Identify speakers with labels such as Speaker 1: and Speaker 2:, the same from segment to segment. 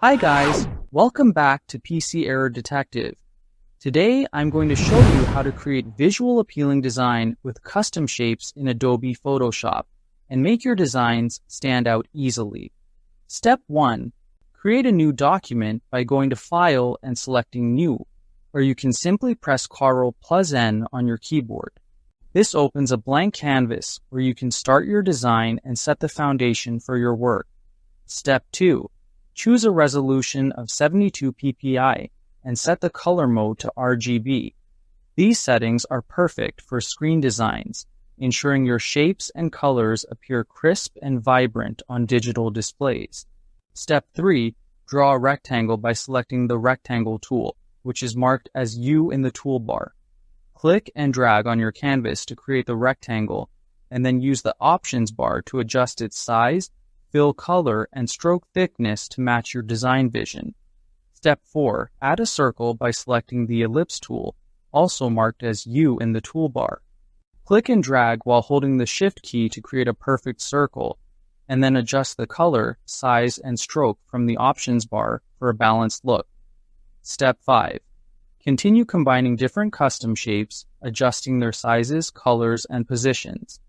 Speaker 1: Hi guys, welcome back to PC Error Detective. Today I'm going to show you how to create visual appealing design with custom shapes in Adobe Photoshop and make your designs stand out easily. Step 1. Create a new document by going to File and selecting New, or you can simply press Ctrl+N on your keyboard. This opens a blank canvas where you can start your design and set the foundation for your work. Step 2. Choose a resolution of 72 ppi and set the color mode to RGB. These settings are perfect for screen designs, ensuring your shapes and colors appear crisp and vibrant on digital displays. Step 3. Draw a rectangle by selecting the Rectangle tool, which is marked as U in the toolbar. Click and drag on your canvas to create the rectangle, and then use the Options bar to adjust its size, fill color, and stroke thickness to match your design vision. Step 4. Add a circle by selecting the Ellipse tool, also marked as U in the toolbar. Click and drag while holding the Shift key to create a perfect circle, and then adjust the color, size, and stroke from the Options bar for a balanced look. Step 5. Continue combining different custom shapes, adjusting their sizes, colors, and positions.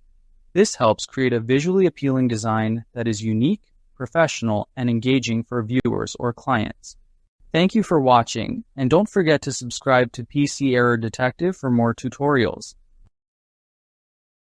Speaker 1: This helps create a visually appealing design that is unique, professional, and engaging for viewers or clients. Thank you for watching, and don't forget to subscribe to PC Error Detective for more tutorials.